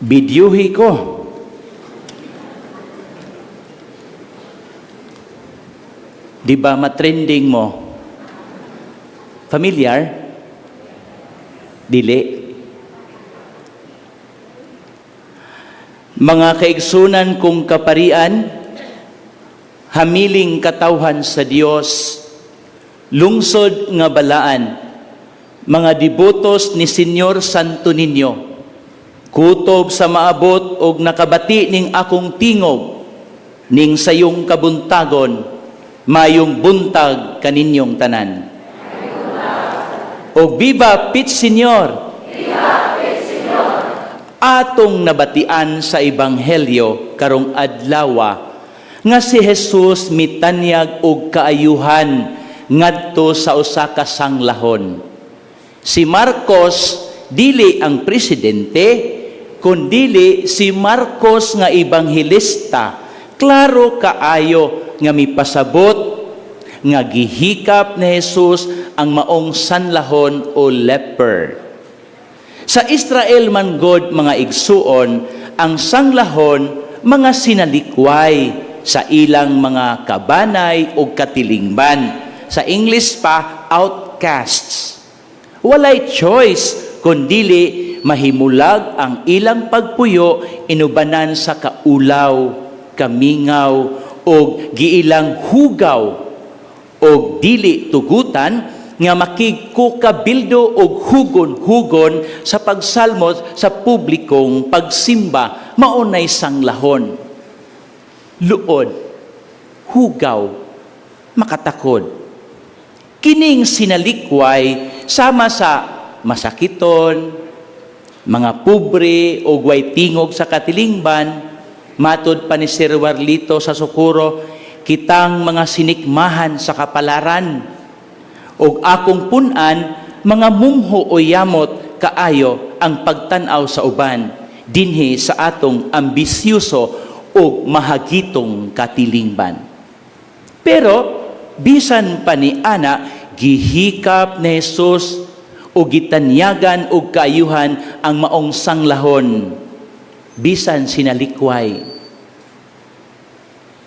Bidyuhi ko. Di ba matrending mo? Familiar? Dili. Mga kaigsunan kong kaparian, hamiling katawhan sa Dios, lungsod nga balaan, mga dibotos ni Senyor Santo Niño, kutob sa maabot og nakabati ning akong tingog, ning sayong kabuntagon, mayong buntag kaninyong tanan. O Viva Pit Senyor! Viva Pit Senyor! Atong nabatian sa Ebanghelyo karong adlawa nga si Jesus mitanyag og kaayuhan ngadto sa usa ka sanglahon. Si Marcos dili ang presidente, kundi si Marcos nga ebanghelista. Klaro kaayo nga mipasabot nga gihikap ni Jesus ang maong sanlahon o leper. Sa Israel man God mga igsuon, ang sanglahon mga sinalikway sa ilang mga kabanay o katilingban. Sa English pa, outcasts. Walay choice kundili mahimulag ang ilang pagpuyo inubanan sa kaulaw, kamingaw o giilang hugaw o dili tugutan nga makigkukabildo og hugon-hugon sa pagsalmot sa publikong pagsimba maunay sanglahon. Luod, hugaw, makatakod. Kining sinalikway sama sa masakiton, mga pobre o way tingog sa katilingban, matod pa ni Sir Warlito sa Socorro, kitang mga sinikmahan sa kapalaran, o akong punan, mga mumho o yamot kaayo ang pagtanaw sa uban, dinhi sa atong ambisyoso o mahagitong katilingban. Pero, bisan pa ni ana, gihikap ni Jesus o gitanyagan o kaayuhan ang maong sanglahon, bisan sinalikway.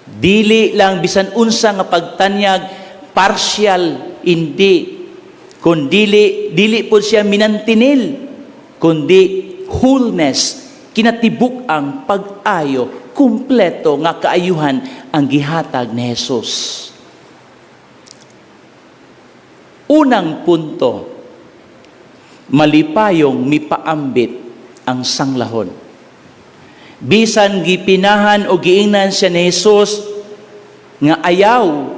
Dili lang bisan unsa nga pagtanyag, partial, hindi. Dili po siya minantinil, kundi wholeness, kinatibuk ang pag-ayo, kumpleto nga kaayuhan ang gihatag ni Jesus. Unang punto, malipayong mipaambit ang sanglahon. Bisan gipinahan o giingnan siya ni Jesus nga ayaw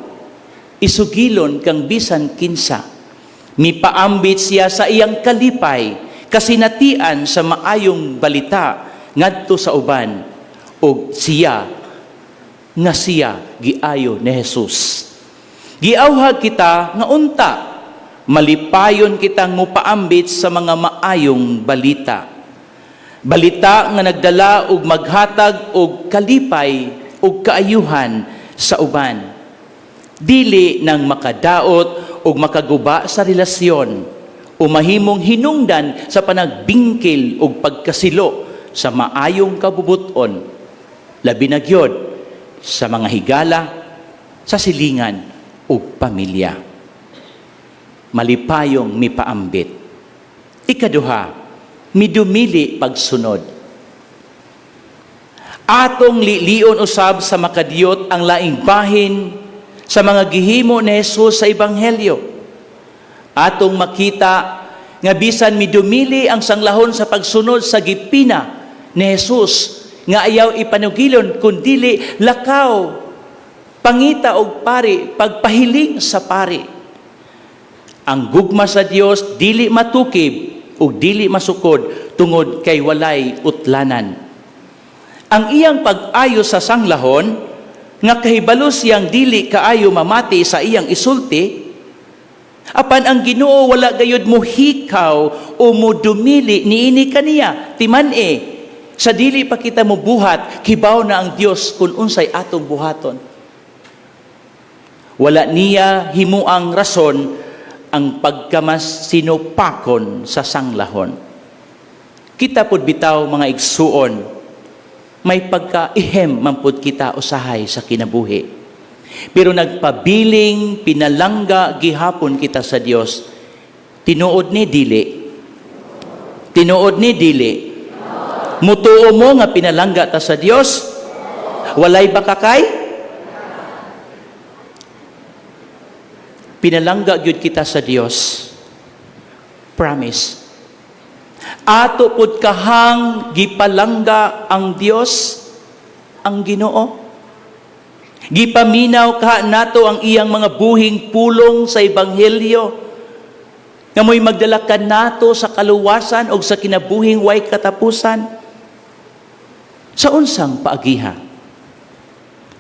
isugilon kang bisan kinsa. Mipaambit siya sa iyang kalipay, kasinatian sa maayong balita ngadto sa uban, o siya giayo ni Jesus. Giawhag kita nga unta, malipayon kitang mupaambit sa mga maayong balita. Balita nga nagdala og maghatag og kalipay og kaayuhan sa uban. Dili nang makadaot og makaguba sa relasyon o mahimong hinungdan sa panagbingkil og pagkasilo sa maayong kabubuton, labi na gyud sa mga higala, sa silingan ug pamilya. Malipayong mipaambit. Ikaduha, midumili pagsunod. Atong lilion usab sa makadiyot ang laing bahin sa mga gihimo ni Jesus sa Ebanghelyo. Atong makita nga bisan midumili ang sanglahon sa pagsunod sa gipina ni Jesus, nga ayaw ipanugilon kundili lakaw, pangita og pari, pagpahiling sa pari. Ang gugma sa Dios dili matukib ug dili masukod tungod kay walay utlanan. Ang iyang pag-ayo sa sanglahon nga kahibalo siyang dili kaayo mamati sa iyang isulti, apan ang Ginoo wala gayud mo hikaw o mo dumili niini kaniya timan-e sa dili pa kita mo buhat, kibaw na ang Dios kung unsay atong buhaton. Wala niya himuang rason ang pagkamas sinupakon sa sanglahon. Kita pud bitaw mga igsuon, may pagka-ihem man pud kita usahay sa kinabuhi. Pero nagpabiling, pinalangga, gihapon kita sa Dios. Tinuod ni dili. Tinuod ni dili. Mutuo mo nga pinalangga ta sa Dios. Walay bakakay? Pinalangga gyud kita sa Dios. Promise. Ato pud kahang gipalangga ang Dios, ang Ginoo. Gipaminaw ka nato ang iyang mga buhing pulong sa ebanghelyo. Nga mo'y magdala ka nato sa kaluwasan o sa kinabuhing way katapusan. Sa unsang paagiha.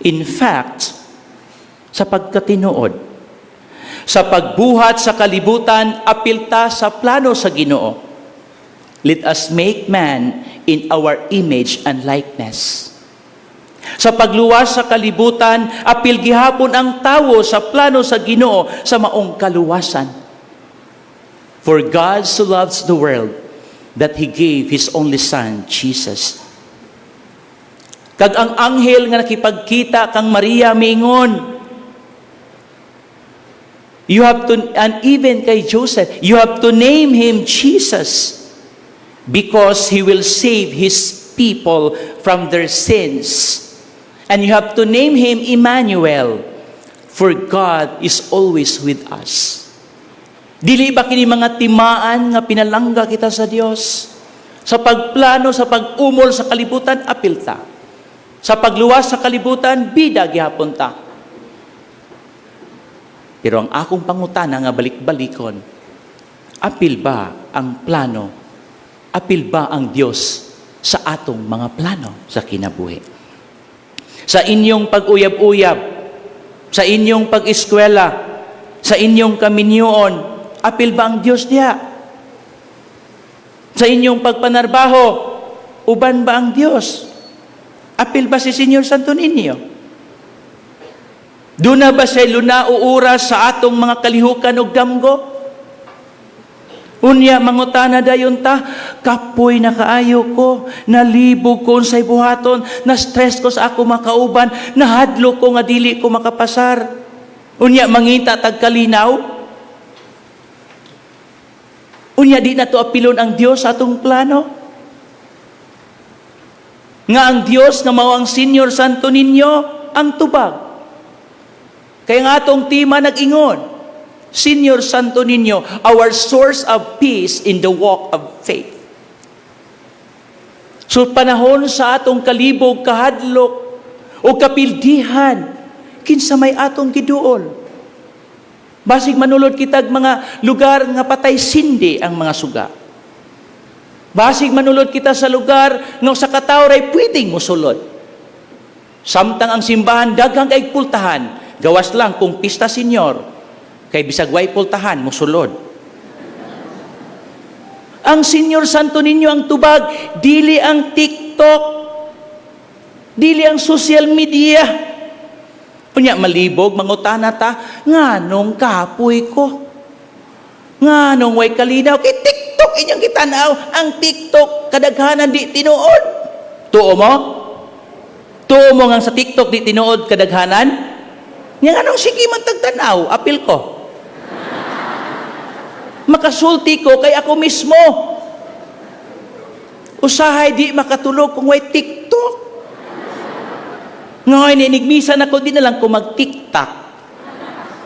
In fact, sa pagkatinuod, sa pagbuhat sa kalibutan, apilta sa plano sa Ginoo. Let us make man in our image and likeness. Sa pagluwas sa kalibutan, apil gihapon ang tawo sa plano sa Ginoo sa maong kaluwasan. For God so loves the world that He gave His only Son, Jesus. Kag ang anghel nga nakipagkita kang Maria miingon, you have to, and even kay Joseph, you have to name him Jesus because he will save his people from their sins. And you have to name him Emmanuel, for God is always with us. Dili ba kini mga timaan nga pinalangga kita sa Dios? Sa pagplano, sa pag-umol sa kalibutan, apilta. Sa pagluwas sa kalibutan, bida gihapon ta. Pero ang akong pangutana nga balik-balikon, apil ba ang plano? Apil ba ang Diyos sa atong mga plano sa kinabuhi? Sa inyong pag-uyab-uyab, sa inyong pag-eskwela, sa inyong kaminyoon, apil ba ang Diyos niya? Sa inyong pagpanarbaho, uban ba ang Diyos? Apil ba si Senyor Santo Niño? Doon na ba siya luna o oras sa atong mga kalihukan o damgo? Unya, mangutana dayon ta, kapoy na kaayo ko, nalibog ko sa buhaton, na-stress ko sa ako makauban, nahadlo ko nga dili ko makapasar. Unya, mangita tagkalinaw. Unya, di na to apilon ang Diyos sa atong plano. Nga ang Diyos na mao ang Senyor Santo Niño, ang tubag. Kaya nga atong tima nag-ingon, Senyor Santo Niño, our source of peace in the walk of faith. So panahon sa atong kalibog, kahadlok, o kapildihan, kinsa may atong giduol. Basig manulod kitag mga lugar nga patay sindi ang mga suga. Basig manulod kita sa lugar nga sa katawray pwedeng musulod. Samtang ang simbahan daghang kay pultahan, gawas lang kung pista senyor, kay bisag way pultahan, musulod. Ang Senyor Santo Niño ang tubag, dili ang TikTok, dili ang social media. Punya malibog, mangutana ta, nganong kapoy ko? Nganong way kalinaw? Kay TikTok inyong kitanaw, ang TikTok kadaghanan di tinuod. Tuo mo? Tuo mo nga sa TikTok di tinuod kadaghanan? Nga anong sige man tagtanaw, apil ko. Makasulti ko kay ako mismo. Usahay di makatulog kung way TikTok. Ngayon, inigmisan ako, di na lang ko mag-TikTok.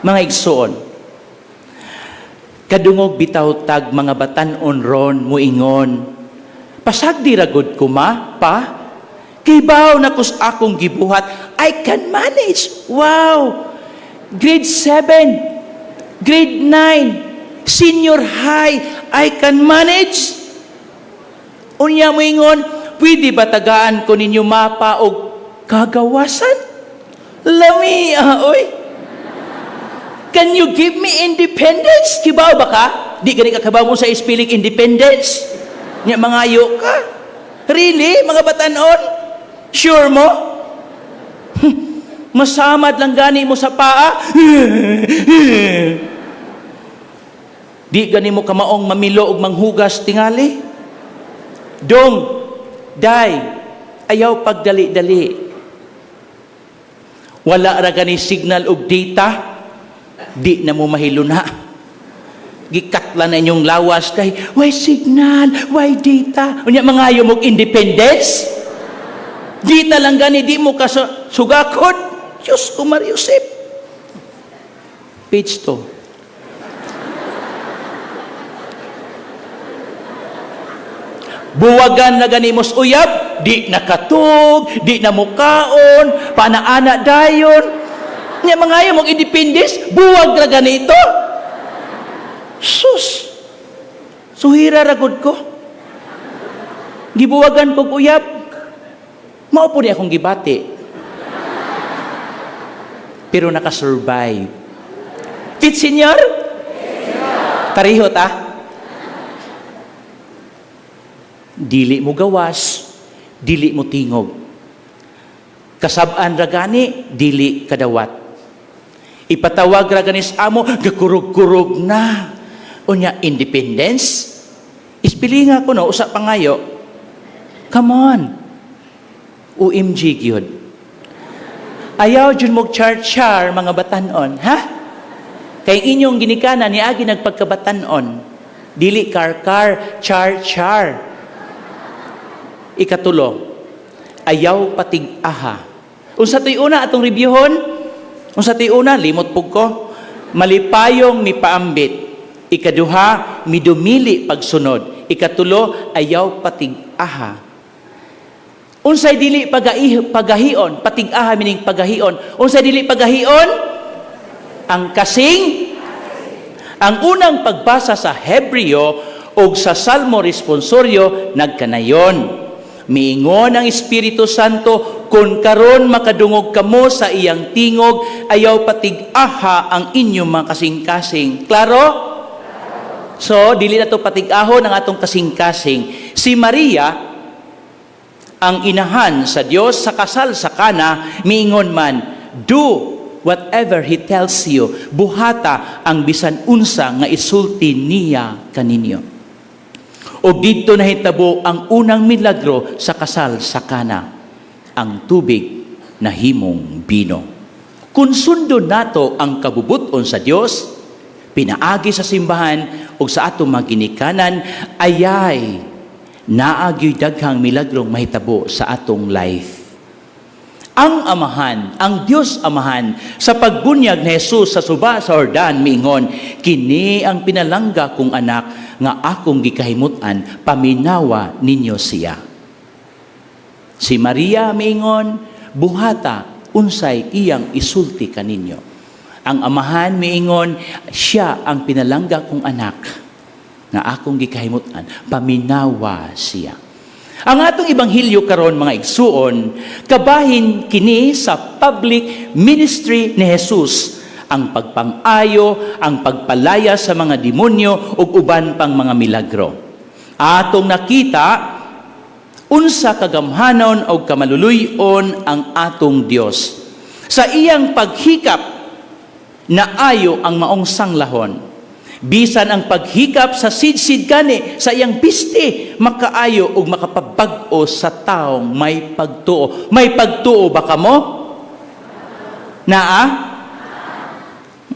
Mga igsoon. Kadungog bitaw tag mga batan-on ron, muingon. Pasagdi ragod ko pa? Kibaw na kus akong gibuhat, I can manage. Wow! Grade 7, grade 9, senior high, I can manage. Unya mo ingon, pwede ba tagaan ko ninyo mapa o kagawasan? Lami, oy. Can you give me independence? Kibaw ba ka? Di gani ka kabaw mo sa spelling independence? Nya mga ayo ka? Really? Mga batanon? Sure mo? Masamad lang gani mo sa paa? Di gani mo kamaong mamilo og manghugas tingali? Dong, day, ayaw pagdali-dali. Wala ra gani signal og data, di na mo mahiluna. Gikatla na inyong lawas kay, why signal, why data? Unya mga ayaw mong independence? Dita lang gani, di mo kasugakot. Diyos ko, Mariusip. Page 2. Buwagan na ganimos uyab, di nakatug, di na mukaon, panaana dayon. Nga mga ayaw mong independence, buwag na ganito. Sus! Suhira ragod ko. Gibuwagan kong uyab. Maupo niya akong gibati. Pero nakasurvive. Fit, senyor? Tarihot, Dili mo gawas, dili mo tingog. Kasabaan ragani, dili kadawat. Ipatawag ragani sa amo, gakurog-kurog na. Unya, independence? Ispilinga ko no, usap pangayo. Come on. OMG gyud. Ayaw dyan mo char-char mga batanon, ha? Kay inyong ginikanan, niagi nagpagkabatanon. Dili kar-kar, char-char. Ikatulo, ayaw patig-aha. Unsa to'y una atong reviewon? Unsa to'y una, limot pug ko. Malipayong mipaambit. Ikaduha, midumili pagsunod. Ikatulo, ayaw patig-aha. Unsay dili pagahion, patig-aha meaning pagahion. Unsay dili pagahion? Ang kasing. Ang unang pagbasa sa Hebreo o sa Salmo responsoryo nagkanayon. Miingon ang Espiritu Santo, kung karon makadungog kamo sa iyang tingog, ayaw patig-aha ang inyong mga kasing-kasing. Klaro? So, dili na ito patig-ahon ang atong kasing-kasing. Si Maria, ang inahan sa Dios sa kasal sa Kana, miingon man, do whatever He tells you. Buhata ang bisan unsa nga isulti niya kaninyo. O dito nahitabo ang unang milagro sa kasal sa Kana, ang tubig na himong bino. Kung sundo nato ang kabubuton sa Dios, pinaagi sa simbahan o sa atong mga ginikanan, ayay naagyo'y daghang milagrong mahitabo sa atong life. Ang Amahan, ang Diyos Amahan, sa pagbunyag ni Jesus sa suba sa Jordan, miingon, kini ang pinalangga kong anak, nga akong gikahimutan, paminawa ninyo siya. Si Maria miingon, buhata, unsay iyang isulti kaninyo. Ang Amahan miingon, siya ang pinalangga kong anak, nga akong gikahimutan, paminawa siya. Ang atong ibanghilyo karon mga igsuon, kabahin kini sa public ministry ni Jesus, ang pagpang-ayo, ang pagpalaya sa mga demonyo ug uban pang mga milagro. Atong nakita unsa kagamhanon o kamaluluyon ang atong Dios. Sa iyang paghikap naayo ang maong sanglahon. Bisan ang paghikap sa sidsid gani sa iyang piste makaayo ug makapabag-o sa taong may pagtuo. May pagtuo ba kamo? Naa?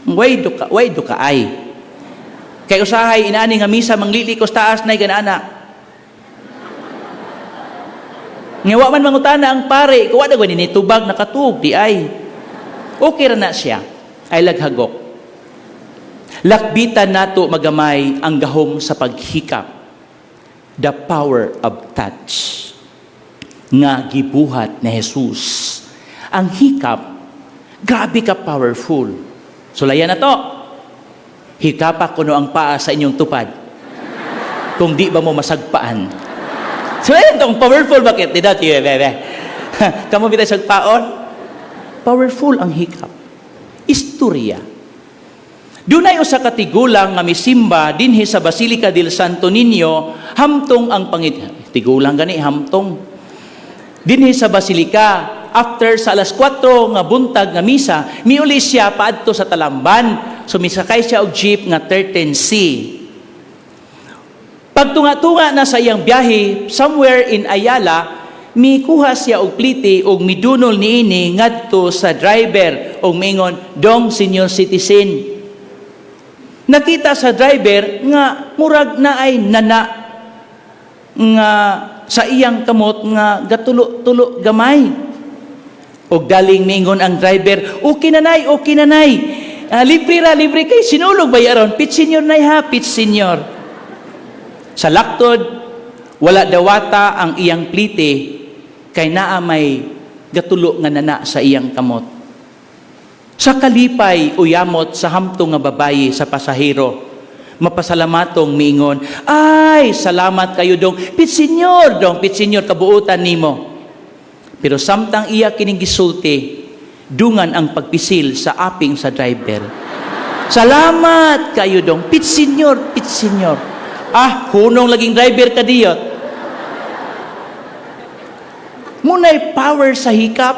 Way do ka ay. Kay usahay inani nga misa manglilikos taas nay ganana. Ngawa man mangutana ang pare, kuwa na gani tubag nakatug di ay. Okay ra na siya. Ay laghagok. Lakbitan nato magamay ang gahom sa paghikap. The power of touch nga gibuhat ni Jesus. Ang hikap, grabe ka powerful. Sulayan na to. Hikapak kuno ang paa sa inyong tupad. Kung di ba mo masagpaan. Sulayan to, powerful bakit? Tidak, bebe. Kamu bitay sagpaon? Powerful ang hikap. Istorya. Dunay usa ka tigulang nga misimba dinhi sa Basilica del Santo Niño, hamtong ang tigulang gani hamtong. Dinhi sa Basilica, after sa alas 4 nga buntag nga misa, miuli siya paadto sa Talamban. So misakay siya og jeep nga 13C. Pagtunga-tunga na sa iyang biyahe, somewhere in Ayala, mikuha siya og pliti og midunol niini ngadto sa driver og mingon, "Dong senior citizen." Nakita sa driver nga murag na ay nana nga sa iyang kamot nga gatulo-tulo gamay. Og daling mingon ang driver, "Okay na nay, okay na nay. Libre kay sinulog bayaron. Pit senior nay ha, pit senior." Sa laktod, wala dawata ang iyang plite kay naa may gatulo nga nana sa iyang kamot. Sa kalipay uyamot sa hamtong nga babayi sa pasahero, mapasalamatong miingon, "Ay, salamat kayo dong, pit senior kabuutan nimo." Pero samtang iya kining gisulti, dungan ang pagpisil sa aping sa driver. "Salamat kayo dong, pit senior. Hunong laging driver ka diyot. Muna'y power sa hikap.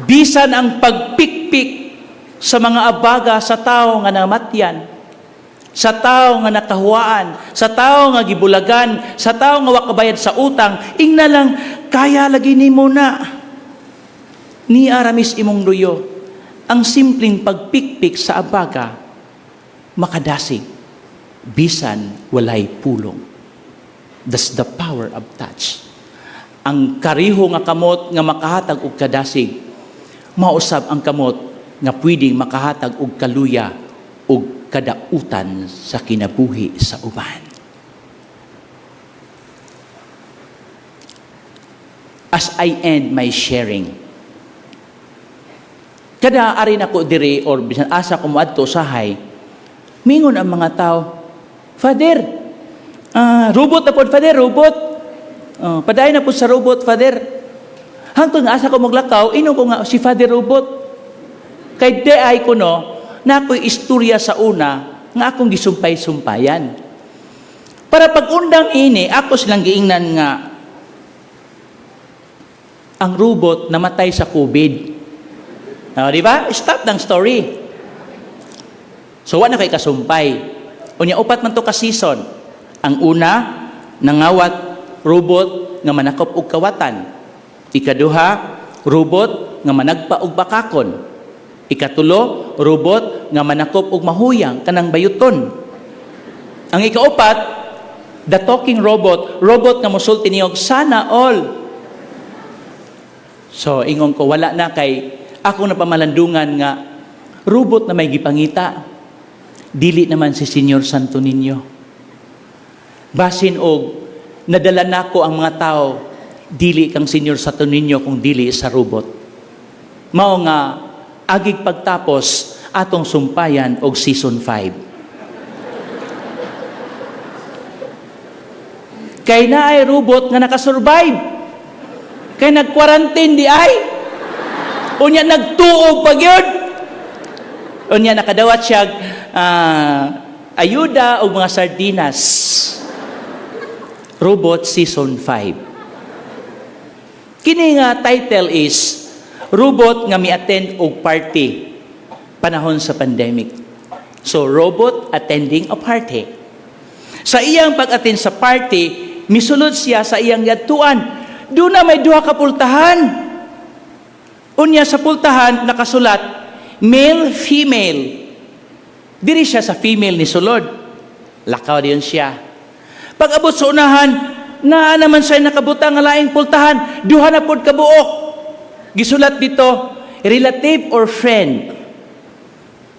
Bisan ang pagpikpik sa mga abaga sa tao nga namatyan, sa tao nga nakahuwaan, sa tao nga gibulagan, sa tao nga wakabayad sa utang, ingna lang, kaya lagi ni mo na. Ni aramis imong luyo, ang simpleng pagpikpik sa abaga, makadasig, bisan walay pulong. That's the power of touch. Ang kariho nga kamot nga makahatag og kadasig, mausab ang kamot nga pwedeng makahatag og kaluya og kadautan sa kinabuhi sa uban. As I end my sharing, kada ari na ko diri or bisan asa ko moadto sahay, mingon ang mga tao, "Father, robot na po, Father, robot. Padayon na po sa robot, Father." Hangtod nga asa ko maglakaw, ino ko nga si Father Robot. Kay ay ko no, na ako'y istorya sa una, nga akong gisumpay-sumpayan. Para pag-undang ini, ako silang giingnan nga, ang robot namatay sa COVID. Di ba? Stop ng story. So, wala kay kasumpay. Unya, upat man to ka season. Ang una, nangawat robot nga manakop og kawatan. Ikaduha, robot nga managpa og bakakon. Ikatulo, robot nga manakop og mahuyang kanang bayuton. Ang ikaupat, the talking robot nga mosulti niyog sana all. So, ingon ko, wala na kay ako na pamalandungan nga robot na may gipangita. Dili naman si Senyor Santo Niño. Basin og nadala nako ang mga tao, dili kang Senyor Santo Niño kung dili sa robot. Mao nga agig pagtapos atong sumpayan og season 5. Kay naay robot nga nakasurvive. Kay nag-quarantine di ay. Unya nagtuog pa gyud. Unya nakadawat siya ayuda o mga sardinas. Robot Season 5. Kini nga title is Robot nga mi-attend og party panahon sa pandemic. So, robot attending a party. Sa iyang pag-attend sa party, misulod siya sa iyang yadtuan. Doon na may duha ka pultahan. Unya sa pultahan, nakasulat, male, female. Diri siya sa female ni sulod. Lakaw diyon siya. Pag-abot sa unahan, naa naman siya nakabutang nga laing pultahan, duha na pod kabuok. Gisulat dito, relative or friend.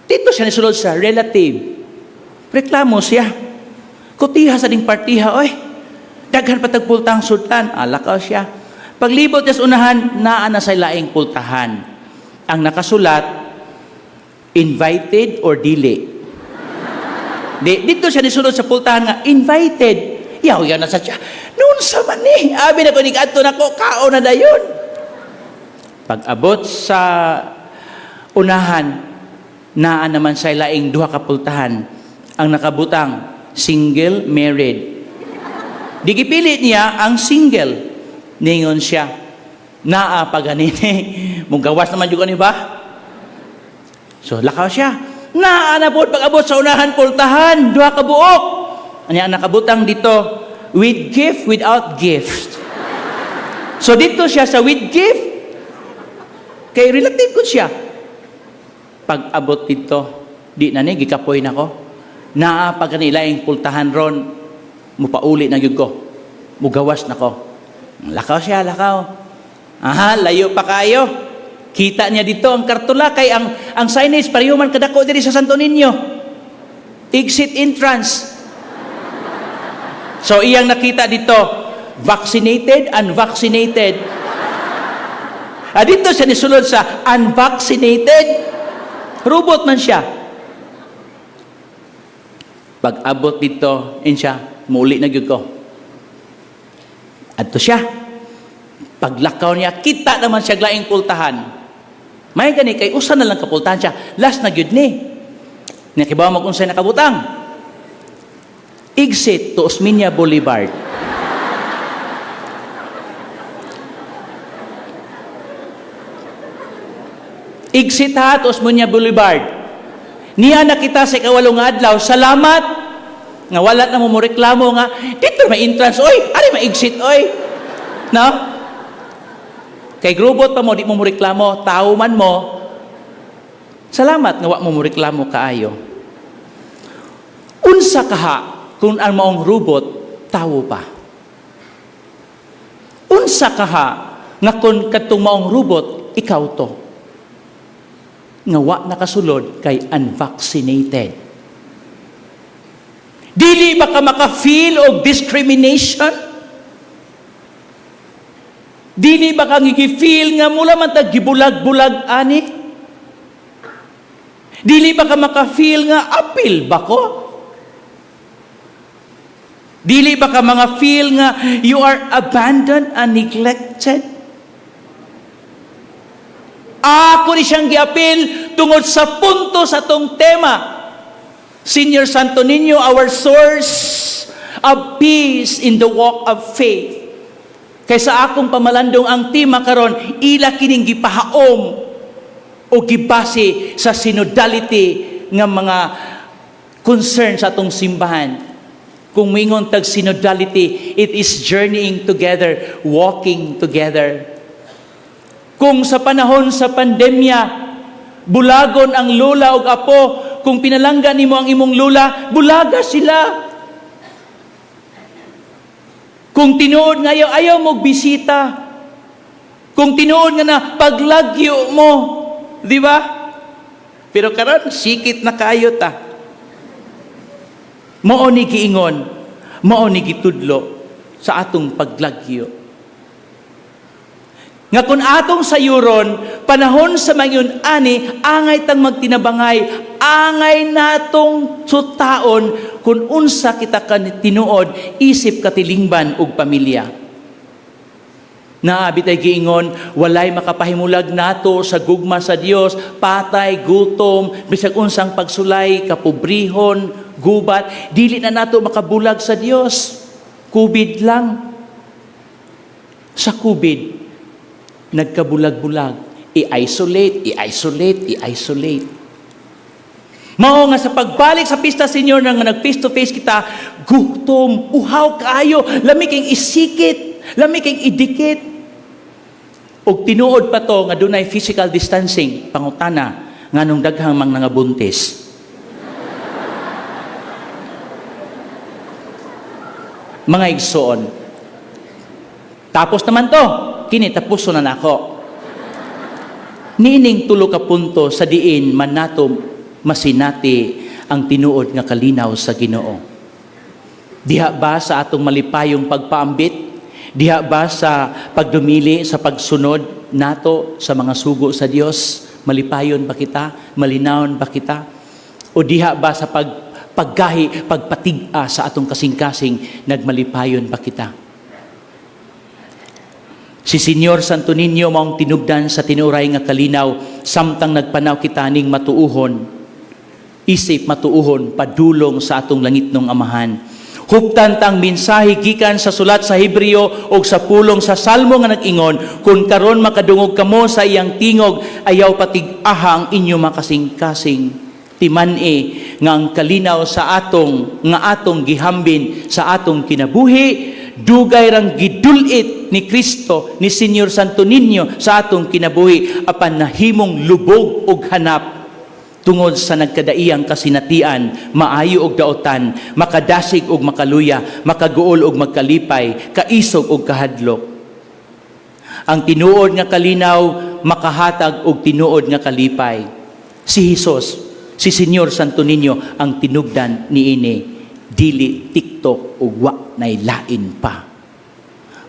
Dito siya nisulod sa relative. Reklamo siya. Kutiha sa ding partiha, oy. Daghan patag pultang sultan. Lakaw siya. Paglibot niya sa unahan, naa na sa laing pultahan. Ang nakasulat, invited or dili. Dito siya nisulod sa pultahan nga, invited. Yaw na sa siya. Noon sa mani, abi na ko ni kadto nako, kao na dayon. Pag-abot sa unahan, naa naman sa laing duha ka pultahan. Ang nakabutang, single, married. Di gipilit niya ang single. Ningon siya, naa paganini. Mong gawas naman yung ba? So, lakaw siya. Naanapod pag-abot sa unahan pultahan, duha ka buok. Anya nakabutang dito, with gift, without gift. So dito siya sa with gift, kay relative ko siya. Pag-abot dito, di na ni, gikapoy na ko. Pag kanilaing pultahan ron, mupauli na yun ko. Mugawas na ko. Lakaw siya, lakaw. Aha, layo pa kayo. Kita niya dito ang kartula, kay ang signage, pareho man kadako diri sa Santo Niño. Exit entrance. So iyang nakita dito, vaccinated, unvaccinated. Dito siya nisulod sa unvaccinated. Robot man siya. Pag-abot dito, siya, muli na gyud ko. Adto siya. Paglakaw niya, kita naman siya laing pultahan. May gani, kay usa na lang kapultahan siya. Last na gyud ni. Nakibaw mo kung sa'y nakabutang. Exit to Osmeña Boulevard. Exit ha to Osmeña Boulevard. Niya nakita sa ikawalong adlaw, salamat nga wala na mo reklamo nga dito may entrance oy, ari may exit oy. No? Kay grobot pa mo di mo reklamo, tao man mo. Salamat nga wa mo reklamo kaayo. Unsa kaha kung ang maong robot, tawo pa. Unsa kaha nga kung katong maong robot, ikaw to. Nga wa nakasulod kay unvaccinated. Dili ba ka maka-feel of discrimination? Dili ba ka ngi-feel nga mula man tag gibulag-bulag ani? Dili ba ka maka-feel nga apil ba ko? Dili ba ka mga feel nga you are abandoned and neglected? Ako ni siyang giapil tungod sa punto sa tong tema. Senior Santo Niño, our source of peace in the walk of faith. Kaysa akong pamalandong ang tema karon, ila kining gipahaom o gibase sa synodality nga mga concern sa atong simbahan. Kung mingon tag synodality, it is journeying together, walking together. Kung sa panahon sa pandemya, bulagon ang lula ug apo, kung pinalanggan nimo ang imong lula, bulaga sila. Kung tinuod nga ayaw mo bisita, kung tinuod nga na paglagyo mo, di ba? Pero karon sikit na kayo ta. Mao ni giingon, mao ni gitudlo sa atong paglagyo. Nga kung atong sayuron, panahon sa mayon ani, angay tang magtinabangay, angay natong sutaon kung unsa kita tinuod, isip katilingban ug pamilya. Naabit ay giingon, walay makapahimulag nato sa gugma sa Dios, patay, gutom, bisag unsang pagsulay, kapobrihon, gubat, dili na nato makabulag sa Dios. COVID lang. Sa COVID, nagkabulag-bulag. I-isolate. Mao nga sa pagbalik sa pista Senyor nga nag-face to face kita, gutom, uhaw kaayo, lami kayong isikit, lami kayong idikit. Og tinuod pa to nga dunay physical distancing, pangutana nga nung daghang mga buntis. Mga igsoon. Tapos naman to, kini tapuso na nako. Nining tulo ka punto sa diin man nato masinati ang tinuod nga kalinaw sa Ginoo. Diha ba sa atong malipayong pagpaambit? Diha ba sa pagdumili sa pagsunod nato sa mga sugo sa Dios? Malipayon ba kita? Malinawon ba kita? O diha ba sa paggahi, pagpatig-a sa atong kasing-kasing, nagmalipayon ba kita? Si Senyor Santo Niño maong tinugdan sa tinuray nga kalinaw, samtang nagpanaw kita ning matuuhon, isip matuuhon, padulong sa atong langitnong amahan. Huptan tang mensahe gikan sa sulat sa Hebreo o sa pulong sa Salmo nga nag-ingon, kung karon makadungog kamo sa iyang tingog, ayaw patig-aha ang inyo makasing-kasing. Timan-i nga ang kalinaw sa atong gihambin sa atong kinabuhi, dugay rang gidulit ni Kristo, ni Senyor Santo Niño sa atong kinabuhi, apan nahimong lubog og hanap tungod sa nagkadaiyang kasinatian, maayo og daotan, makadasig og makaluya, makaguol og magkalipay, kaisog og kahadlok. Ang tinuod nga kalinaw makahatag og tinuod nga kalipay. Si Hesus, si Senyor Santo Niño ang tinugdan niini, dili TikTok ug wa nay lain pa.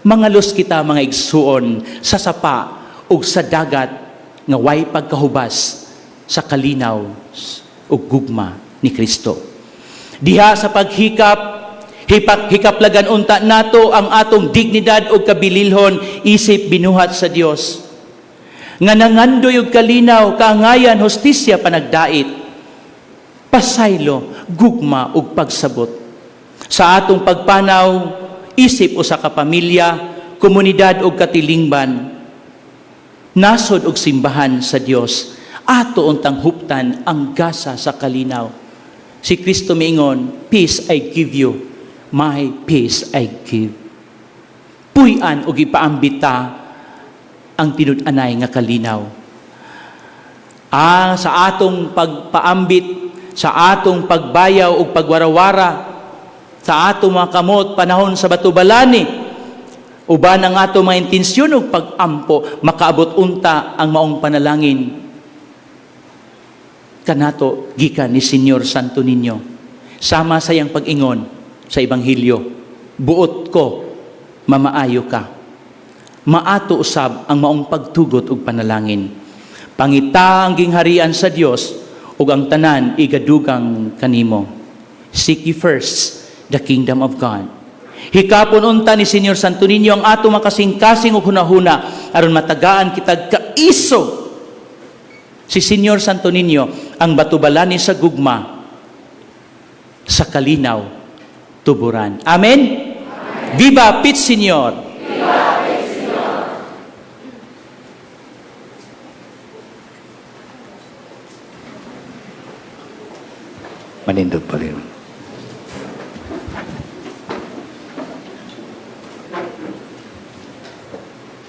Mangalos kita mga igsuon sa sapa ug sa dagat nga way pagkahubas sa kalinaw ug gugma ni Kristo. Diha sa paghikap, hikaplagan unta nato ang atong dignidad ug kabililhon, isip binuhat sa Dios. Nga nangandoy og kalinaw, kaangayan, hostisya, panagdait, pasaylo, gugma ug pagsabot. Sa atong pagpanaw, isip usa ka pamilya, komunidad ug katilingban, nasod ug simbahan sa Dios, ato untang huptan ang gasa sa kalinaw. Si Kristo miingon, peace I give you, my peace I give. Puy-an ug ipaambita ang tinud-anay nga kalinaw. Sa atong pagpaambit, sa atong pagbayaw ug pagwarawara, sa atong mga kamot panahon sa batubalani, uban ang atong mga intensyon ug pag-ampo, makaabot unta ang maong panalangin kanato gikan ni Senyor Santo Niño. Sama sa iyang pag-ingon sa Ebanghelyo, buot ko, mamaayo ka. Maato usab ang maong pagtugot ug panalangin. Pangita ang gingharian sa Dios ug ang tanan igadugang kanimo. Seek ye first the kingdom of God. Hikapon unta ni Senyor Santo Niño ang ato makasing-kasing ug hunahuna aron matagaan kitag kaisog. Si Senyor Santo Niño ang batubalani sa gugma, sa kalinaw, tuburan. Amen? Amen. Viva Pit Senyor! Viva Pit Senyor! Manindog pa rin.